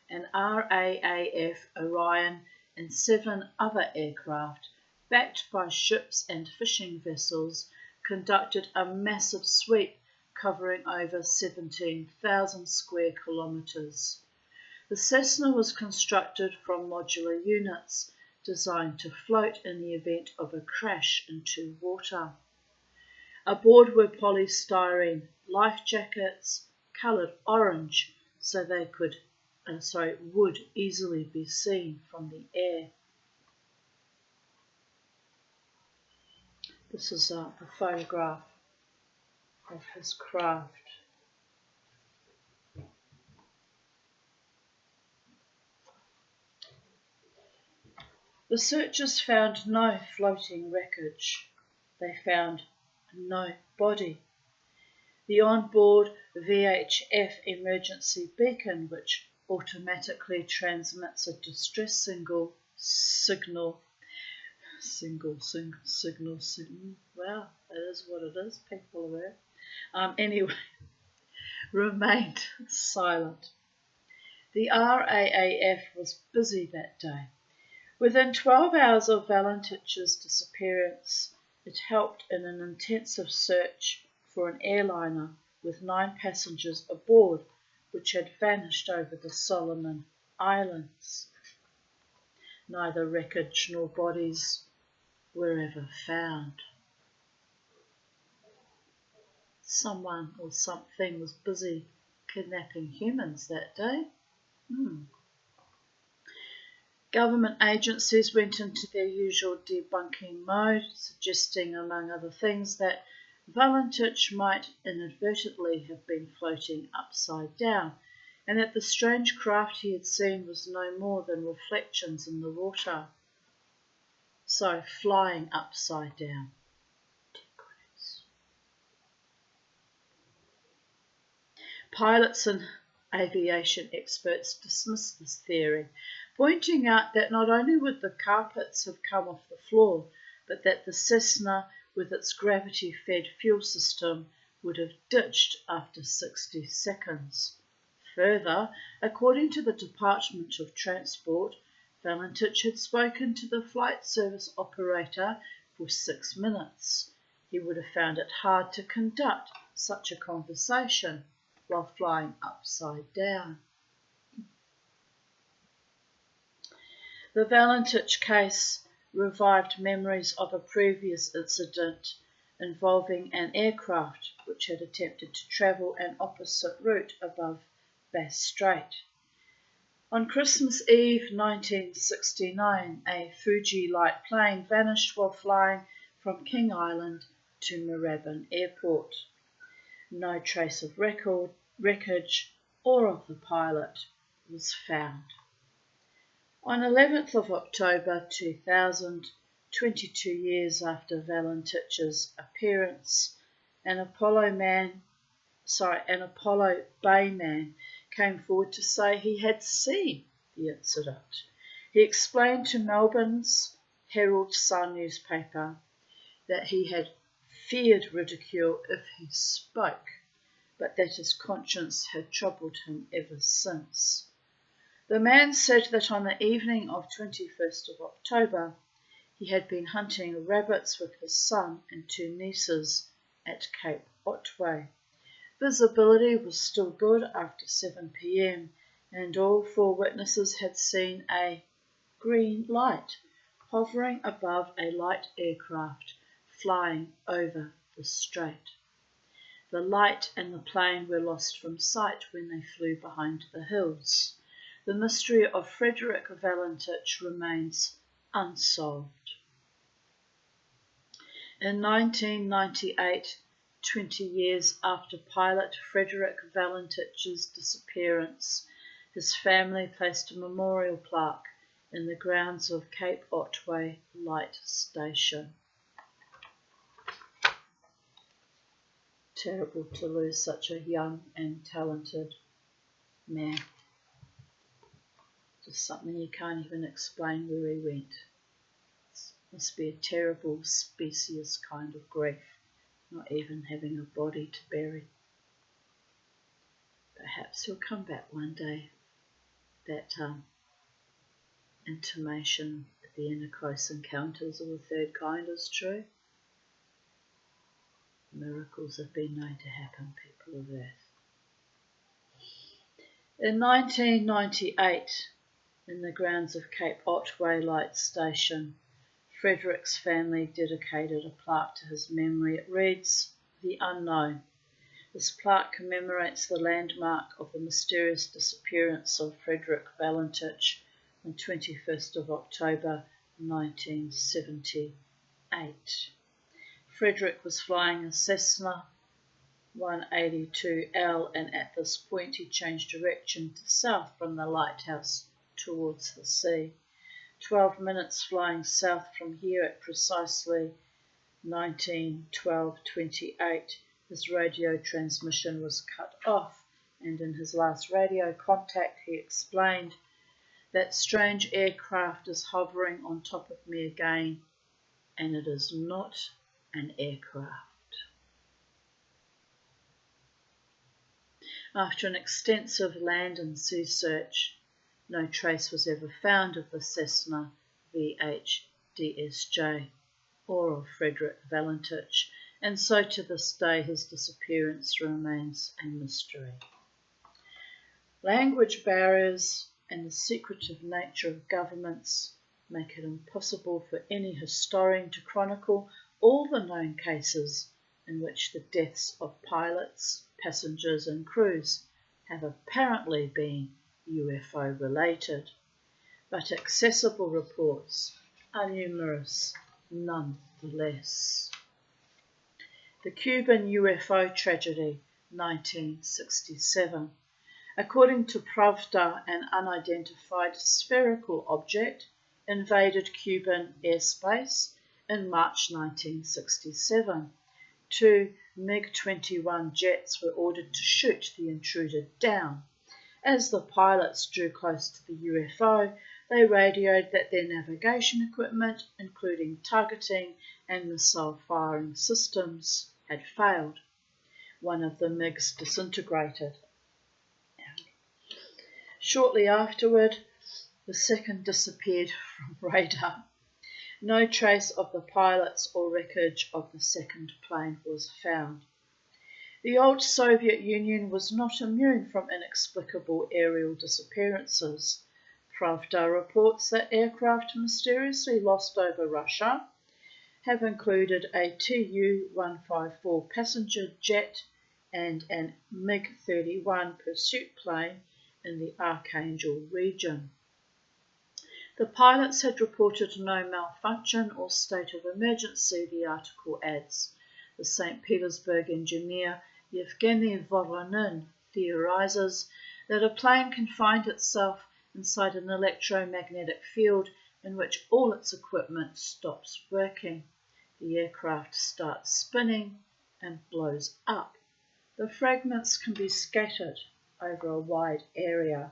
an RAAF Orion and 7 other aircraft, backed by ships and fishing vessels, conducted a massive sweep covering over 17,000 square kilometres. The Cessna was constructed from modular units designed to float in the event of a crash into water. Aboard were polystyrene life jackets, coloured orange so they would easily be seen from the air. This is a photograph of his craft. The searchers found no floating wreckage. They found no body. The onboard VHF emergency beacon, which automatically transmits a distress signal. Wow, that is what it is. People aware. Anyway, remained silent. The RAAF was busy that day. Within 12 hours of Valentich's disappearance, it helped in an intensive search for an airliner with 9 passengers aboard, which had vanished over the Solomon Islands. Neither wreckage nor bodies were ever found. Someone or something was busy kidnapping humans that day. Government agencies went into their usual debunking mode, suggesting, among other things, that Valentich might inadvertently have been floating upside down, and that the strange craft he had seen was no more than reflections in the water. So, flying upside down. Pilots and aviation experts dismissed this theory, pointing out that not only would the carpets have come off the floor, but that the Cessna, with its gravity-fed fuel system, would have ditched after 60 seconds. Further, according to the Department of Transport, Valentich had spoken to the flight service operator for 6 minutes. He would have found it hard to conduct such a conversation while flying upside down. The Valentich case revived memories of a previous incident involving an aircraft which had attempted to travel an opposite route above Bass Strait. On Christmas Eve 1969, a Fuji light plane vanished while flying from King Island to Moorabbin Airport. No trace of wreckage or of the pilot was found. On 11th of October 2000, 22 years after Valentich's appearance, an Apollo Bay man came forward to say he had seen the incident. He explained to Melbourne's Herald Sun newspaper that he had feared ridicule if he spoke, but that his conscience had troubled him ever since. The man said that on the evening of 21st of October, he had been hunting rabbits with his son and 2 nieces at Cape Otway. Visibility was still good after 7 p.m, and all 4 witnesses had seen a green light hovering above a light aircraft flying over the strait. The light and the plane were lost from sight when they flew behind the hills. The mystery of Frederick Valentich remains unsolved. In 1998, 20 years after pilot Frederick Valentich's disappearance, his family placed a memorial plaque in the grounds of Cape Otway Light Station. Terrible to lose such a young and talented man. Just something you can't even explain where he went. It must be a terrible, specious kind of grief, not even having a body to bury. Perhaps he'll come back one day. That intimation at the end of Close Encounters of the Third Kind is true. Miracles have been known to happen, people of Earth. In 1998, in the grounds of Cape Otway Light Station, Frederick's family dedicated a plaque to his memory. It reads, "The Unknown." This plaque commemorates the landmark of the mysterious disappearance of Frederick Valentich on 21st of October 1978. Frederick was flying a Cessna 182L, and at this point he changed direction to south from the lighthouse towards the sea. 12 minutes flying south from here at precisely 19:12:28, his radio transmission was cut off, and in his last radio contact he explained, "That strange aircraft is hovering on top of me again, and it is not an aircraft." After an extensive land and sea search, no trace was ever found of the Cessna VHDSJ, or of Frederick Valentich, and so to this day his disappearance remains a mystery. Language barriers and the secretive nature of governments make it impossible for any historian to chronicle all the known cases in which the deaths of pilots, passengers and crews have apparently been UFO related, but accessible reports are numerous nonetheless. The Cuban UFO tragedy, 1967. According to Pravda, an unidentified spherical object invaded Cuban airspace in March 1967. 2 MiG-21 jets were ordered to shoot the intruder down. As the pilots drew close to the UFO, they radioed that their navigation equipment, including targeting and missile firing systems, had failed. One of the MiGs disintegrated. Shortly afterward, the second disappeared from radar. No trace of the pilots or wreckage of the second plane was found. The old Soviet Union was not immune from inexplicable aerial disappearances. Pravda reports that aircraft mysteriously lost over Russia have included a Tu-154 passenger jet and an MiG-31 pursuit plane in the Archangel region. The pilots had reported no malfunction or state of emergency, the article adds. The St. Petersburg engineer Yevgeny Voronin theorizes that a plane can find itself inside an electromagnetic field in which all its equipment stops working. The aircraft starts spinning and blows up. The fragments can be scattered over a wide area.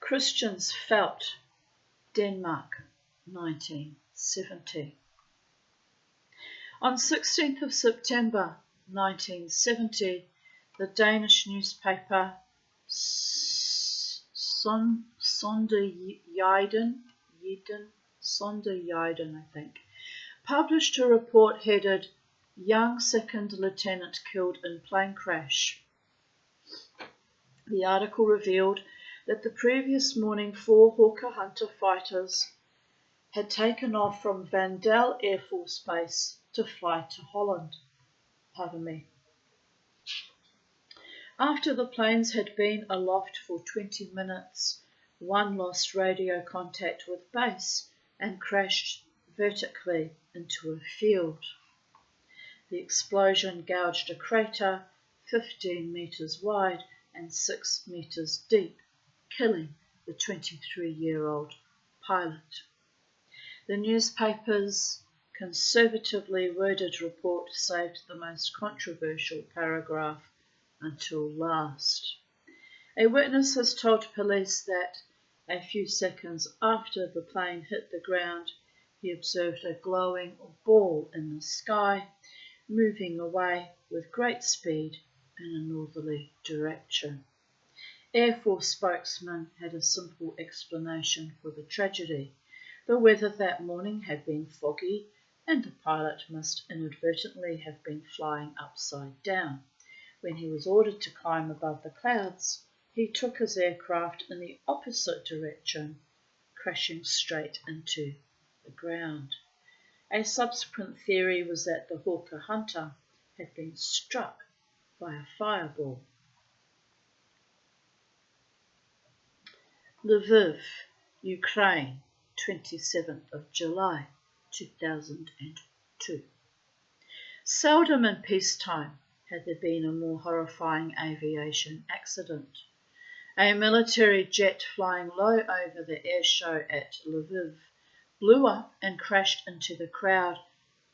Christians Felt, Denmark, 1970. On 16th of September 1970, the Danish newspaper Sonderjyden, I think, published a report headed Young Second Lieutenant Killed in Plane Crash. The article revealed that the previous morning 4 Hawker Hunter fighters had taken off from Vandel Air Force Base to fly to Holland. After the planes had been aloft for 20 minutes, one lost radio contact with base and crashed vertically into a field. The explosion gouged a crater 15 meters wide and 6 meters deep, killing the 23-year-old pilot. The newspaper's conservatively worded report saved the most controversial paragraph until last. A witness has told police that a few seconds after the plane hit the ground, he observed a glowing ball in the sky, moving away with great speed in a northerly direction. Air Force spokesman had a simple explanation for the tragedy. The weather that morning had been foggy, and the pilot must inadvertently have been flying upside down. When he was ordered to climb above the clouds, he took his aircraft in the opposite direction, crashing straight into the ground. A subsequent theory was that the Hawker Hunter had been struck by a fireball. Lviv, Ukraine, 27th of July 2002. Seldom in peacetime had there been a more horrifying aviation accident. A military jet flying low over the air show at Lviv blew up and crashed into the crowd,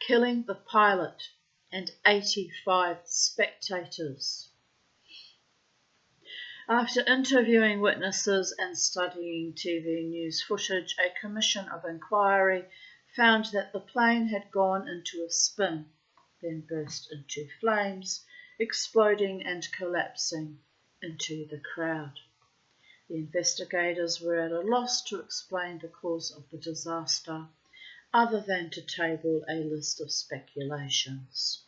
killing the pilot and 85 spectators. After interviewing witnesses and studying TV news footage, a commission of inquiry found that the plane had gone into a spin, then burst into flames, exploding and collapsing into the crowd. The investigators were at a loss to explain the cause of the disaster, other than to table a list of speculations.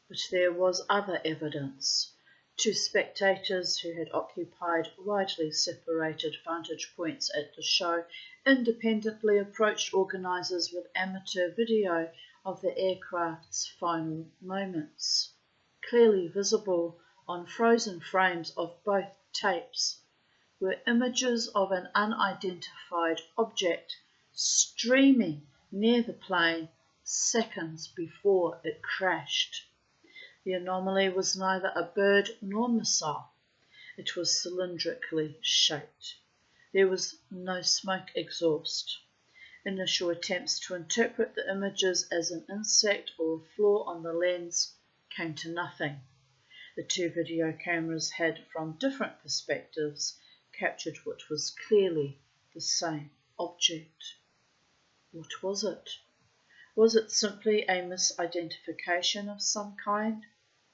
But there was other evidence. Two spectators who had occupied widely separated vantage points at the show independently approached organisers with amateur video of the aircraft's final moments. Clearly visible on frozen frames of both tapes were images of an unidentified object streaming near the plane seconds before it crashed. The anomaly was neither a bird nor missile. It was cylindrically shaped. There was no smoke exhaust. Initial attempts to interpret the images as an insect or a flaw on the lens came to nothing. The two video cameras had, from different perspectives, captured what was clearly the same object. What was it? Was it simply a misidentification of some kind?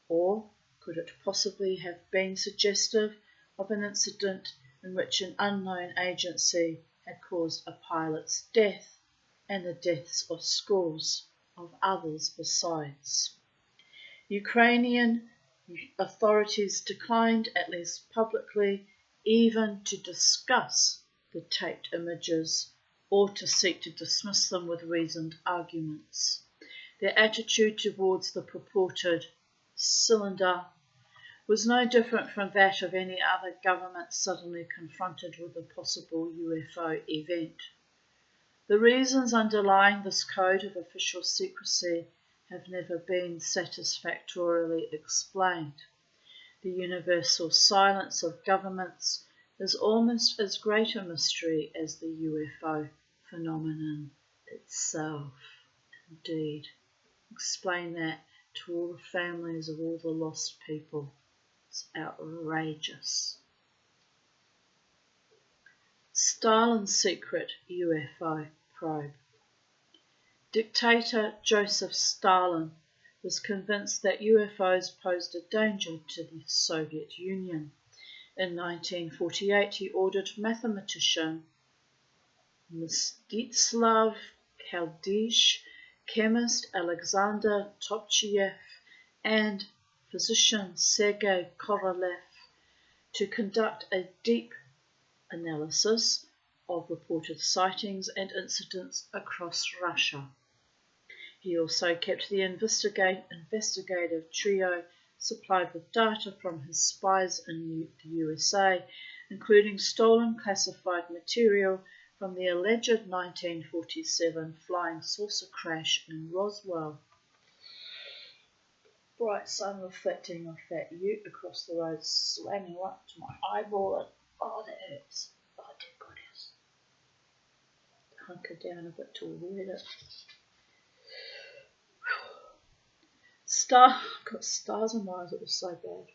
Or could it possibly have been suggestive of an incident in which an unknown agency had caused a pilot's death and the deaths of scores of others besides? Ukrainian authorities declined, at least publicly, even to discuss the taped images or to seek to dismiss them with reasoned arguments. Their attitude towards the purported cylinder was no different from that of any other government suddenly confronted with a possible UFO event. The reasons underlying this code of official secrecy have never been satisfactorily explained. The universal silence of governments is almost as great a mystery as the UFO phenomenon itself. Indeed, explain that to all the families of all the lost people. It's outrageous. Stalin's secret UFO probe. Dictator Joseph Stalin was convinced that UFOs posed a danger to the Soviet Union. In 1948, he ordered mathematician Mstislav Kaldyshe, chemist Alexander Topcheyev, and physician Sergei Korolev to conduct a deep analysis of reported sightings and incidents across Russia. He also kept the investigative trio supplied with data from his spies in the USA, including stolen classified material from the alleged 1947 flying saucer crash in Roswell. Bright sun reflecting off that ute across the road, slamming right to my eyeball, and oh, that hurts. Oh, dear goodness. Hunker down a bit to avoid it. Got stars in my eyes, it was so bad.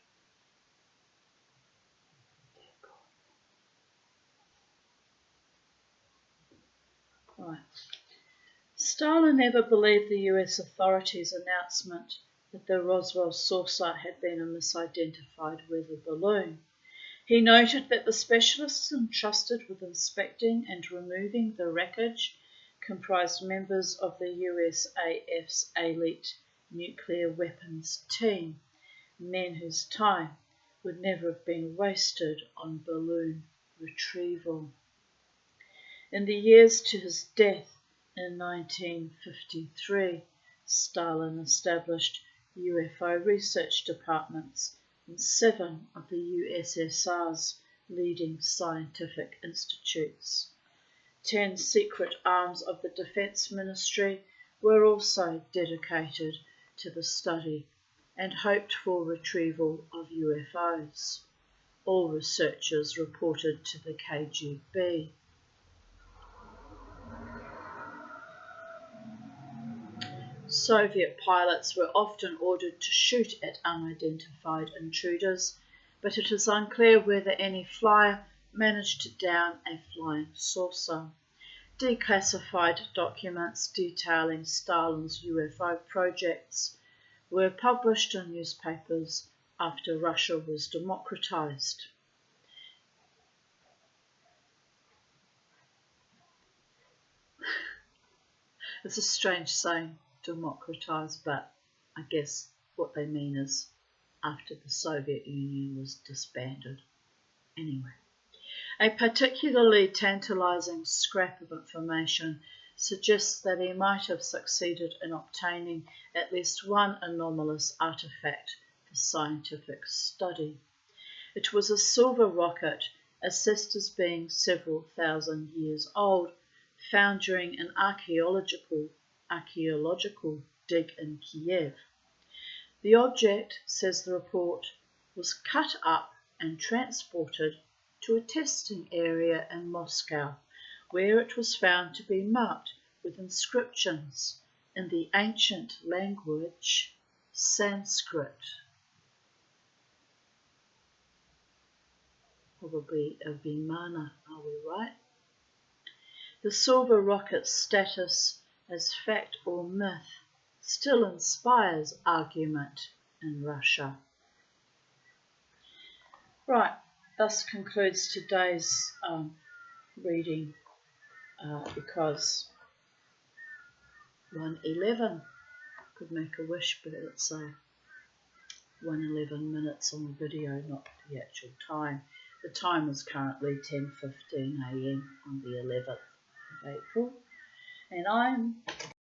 Right. Stalin never believed the US authorities' announcement that the Roswell saucer had been a misidentified weather balloon. He noted that the specialists entrusted with inspecting and removing the wreckage comprised members of the USAF's elite nuclear weapons team, men whose time would never have been wasted on balloon retrieval. In the years to his death in 1953, Stalin established UFO research departments in 7 of the USSR's leading scientific institutes. 10 secret arms of the Defense Ministry were also dedicated to the study and hoped for retrieval of UFOs. All researchers reported to the KGB. Soviet pilots were often ordered to shoot at unidentified intruders, but it is unclear whether any flyer managed to down a flying saucer. Declassified documents detailing Stalin's UFO projects were published in newspapers after Russia was democratized. It's a strange saying, democratized, but I guess what they mean is after the Soviet Union was disbanded. Anyway, a particularly tantalizing scrap of information suggests that he might have succeeded in obtaining at least one anomalous artifact for scientific study. It was a silver rocket, assessed as being several thousand years old, found during an archaeological dig in Kiev. The object, says the report, was cut up and transported to a testing area in Moscow, where it was found to be marked with inscriptions in the ancient language Sanskrit. Probably a Vimana, are we right? The silver rocket's status as fact or myth still inspires argument in Russia. Right, thus concludes today's reading because 1:11 could make a wish, but it's 1:11 minutes on the video, not the actual time. The time is currently 10:15 a.m. on the 11th of April, and I'm